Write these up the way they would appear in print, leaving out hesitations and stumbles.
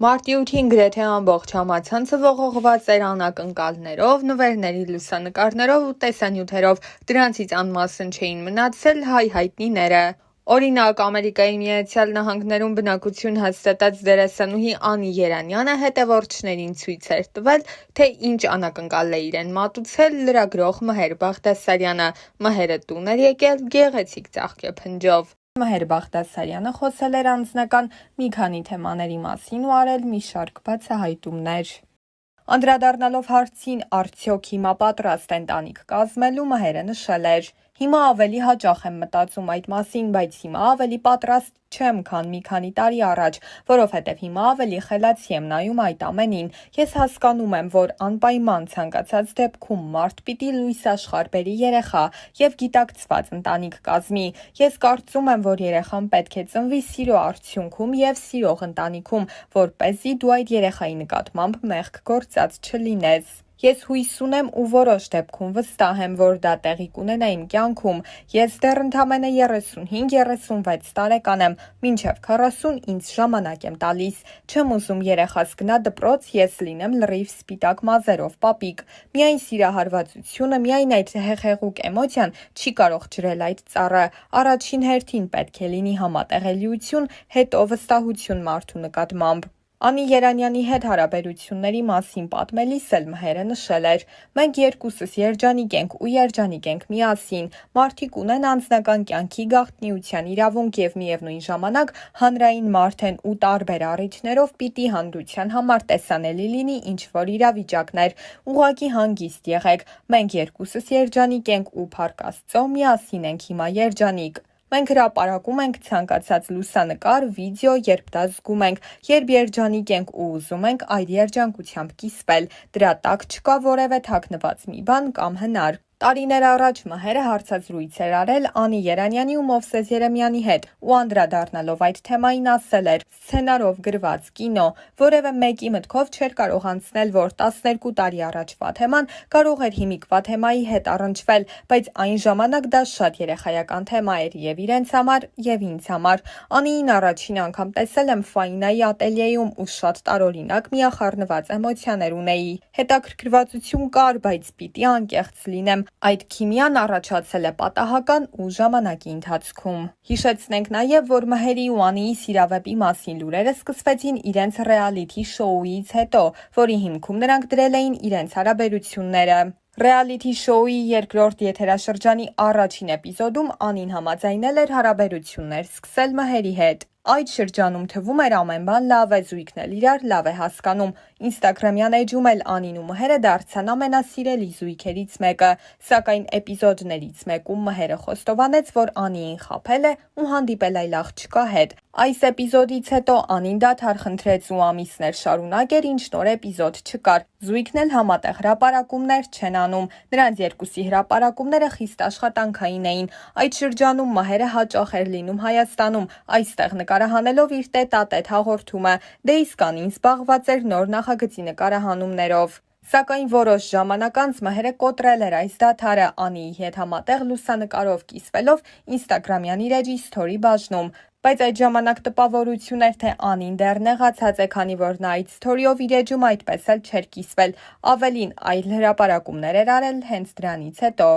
Մարտի 8-ին գրեթե ամբողջ համացանցը ողողված էր անակնկալներով, նվերների լուսանկարներով ու տեսանյութերով, դրանցից անմասն չէին մնացել հայ հայտնիները։ Օրինակ, Ամերիկայի Միացյալ Նահանգներում բնակություն հաստատած դերասանուհի Անի Երանյանը հետևորդներին ցույց էր տվել, թե ինչ անակնկալ է իրեն մատուցել լրագրող Մհեր Բաղդասարյանը։ Մհերը տուն էր եկել գեղեցիկ ծաղկեփնջով։ Մհեր Բաղդասարյանը խոսել էր անձնական մի քանի թեմաների մասին ու արել մի շարք բացահայտումներ։ Անդրադառնալով հարցին, արդյոք հիմա պատրաստ են տանիք կազմելու, Մհերը նշել էր. Հիմա ավելի հաճախ եմ մտածում այդ մասին, բայց հիմա ավելի պատրաստ չեմ, քան մի քանի տարի առաջ, որովհետև հիմա ավելի խելացի եմ նայում այդ ամենին։ Ես հասկանում եմ, որ անպայման ցանկացած դեպքում մարդ պիտի լույս աշխարհ բերի երեխա եւ գիտակցված ընտանիք կազմի։ Ես կարծում եմ, որ երեխան պետք է ծնվի սիրո արդյունքում եւ սիրող ընտանիքում, որպեսզի դու այդ երեխայի նկատմամբ մեղք գործած չլինես։ Ես հույս ունեմ ու որոշ դեպքում վստահ եմ, որ դա տեղի կունենա իմ կյանքում։ Ես դեռ ընդամենը 35-36 տարեկան եմ, մինչև 40 ինձ ժամանակ եմ տալիս։ Չեմ ուզում երեխաս գնա դպրոց, ես լինեմ լրիվ սպիտակ մազերով պապիկ։ Միայն սիրահարվածությունը, միայն այդ հեղեղուկ էմոցիան չի կարող ջրել այդ ծառը։ Առաջին հերթին պետք է լինի համատեղելիություն, հետո վստահություն մարդու նկատմամբ։ Անի Երանյանի հետ հարաբերությունների մասին պատմելիս էլ Մհերը նշել էր. Մենք երկուսս երջանիկ ենք ու երջանիկ ենք միասին։ Մարդիկ ունեն անձնական կյանքի գաղտնիության իրավունք եւ միևնույն ժամանակ հանրային մարդ են ու տարբեր առիթներով պիտի հանրության համար տեսանելի լինի ինչ-որ իրավիճակներ։ Ուղղակի հանգիստ եղեք։ Մենք երկուսս երջանիկ ենք ու փառք Աստծո միասին ենք հիմա երջանիկ։ Մենք հրապարակում ենք ցանկացած լուսանկար, վիդեո, երբ դա զգում ենք, երբ երջանիկ ենք ու ուզում ենք այդ երջանկությամբ կիսվել։ Դրա տակ չկա որևէ թաքնված մի բան կամ հնար։ Տարիներ առաջ Մհերը հարցազրույց էր արել Անի Երանյանի ու Մովսես Երեմյանի հետ ու անդրադառնալով այդ թեմային ասել էր. սցենարով գրված կինո, որևէ մեկի մտքով չէր կարող անցնել, որ 12 տարի առաջվա թեման կարող էր հիմիկվա թեմայի հետ առնչվել, բայց այն ժամանակ դա շատ երեխայական թեմա էր եւ իրենց համար եւ ինձ համար։ Անիին առաջին անգամ տեսել եմ Ֆայնայի ատելյեում ու շատ տարօրինակ միախառնված էմոցիաներ ունեի։ Հետաքրքրվածություն կար, բայց պիտի անկեղծ լինեմ։ Այդ քիմիան առաջացել է պատահական ու ժամանակի ընթացքում։ Հիշեցնենք նաև, որ Մհերի ու Անիի սիրավեպի մասին լուրերը սկսվեցին իրենց ռեալիթի շոուից հետո, որի հիմքում նրանք դրել էին իրենց հարաբերությունները։ Ռեալիթի շոուի երկրորդ եթերաշրջանի առաջին էպիզոդում Անին համաձայնել էր հարաբերություններ սկսել Մհերի հետ։ Այդ շրջանում թվում էր ամեն բան լավ է, զույգն էլ իրար լավ է հասկանում։ Ինստագրամյան էջում էլ Անին ու Մհերը դարձան ամենասիրելի զույգերից մեկը, սակայն էպիզոդներից մեկում Մհերը խոստովանեց, որ Անիին խաբել է ու հանդիպել այլ աղջկա հետ։ Այս էպիզոդից հետո Անին դադար խնդրեց ու ամիսներ շարունակ էր, ինչ նոր էպիզոդ չկար։ Զույգն էլ համատեղ հրապարակումներ չեն անում։ Նրանց երկուսի հրապարակումները խիստ աշխատանքային էին։ Այդ շրջանում Մհերը հաճախ էր լինում Հայաստանում, այստեղ նկարահանելով իր տետ-ա-տետ հաղորդումը, դե իսկ Անին զբաղված էր նոր նախագծի նկարահանումներով։ Սակայն որոշ ժամանակ անց Մհերը կոտրել էր այս դադարը, Անիի հետ համատեղ լուսանկարով կիսվելով ինստագրամյան իր էջի սթորի բաժնում։ Բայց այդ ժամանակ տպավորություն էր, թե Անին դեռ նեղացած է, քանի որ նա այդ սթորիով իր էջում այդպես էլ չէր կիսվել։ Ավելին, այլ հրապարակումներ էր արել հենց դրանից հետո։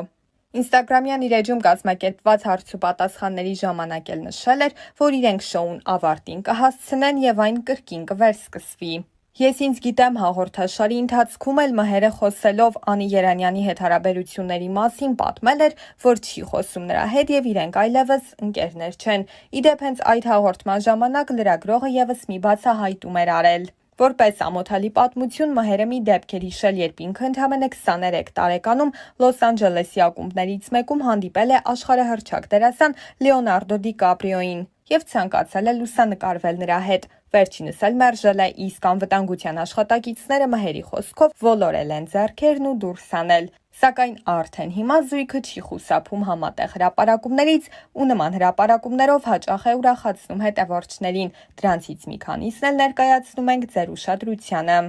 Ինստագրամյան իր էջում կազմակերպված հարց ու պատասխանների ժամանակ էլ նշել էր, որ իրենք շոուն ավարտին կհասցնեն եւ այն կրկին կվերսկսվի։ Ես ինձ գիտեմ հաղորդաշարի ընթացքում էլ Մհերը խոսելով Անի Երանյանի հետ հարաբերությունների մասին պատմել էր, որ չի խոսում նրա հետ եւ իրենք այլևս ընկերներ չեն։ Իդեպ հենց այդ հաղորդման ժամանակ լրագրողը եւս մի բացահայտում էր արել։ Որպես ամոթալի պատմություն Մհերը մի դեպք էր հիշել, երբ ինքը ընդամենը 23 տարեկանում Լոս Անջելեսի ակումբներից մեկում հանդիպել է աշխարհահռչակ դերասան Լեոնարդո Դի Կապրիոին եւ ցանկացել է լուսանկարվել նրա հետ։ Վերջինս էլ մերժել է, իսկ անվտանգության աշխատակիցները Մհերի խոսքով ոլորել են ձեռքերն ու դուրս հանել։ Սակայն արդեն հիմա զույգը չի խուսափում համատեղ հրապարակումներից ու նման հրապարակումներով հաճախ է ուրախացնում հետևորդներին։ Դրանցից մի քանիսն էլ ներկայացնում ենք ձեր ուշադրությանը։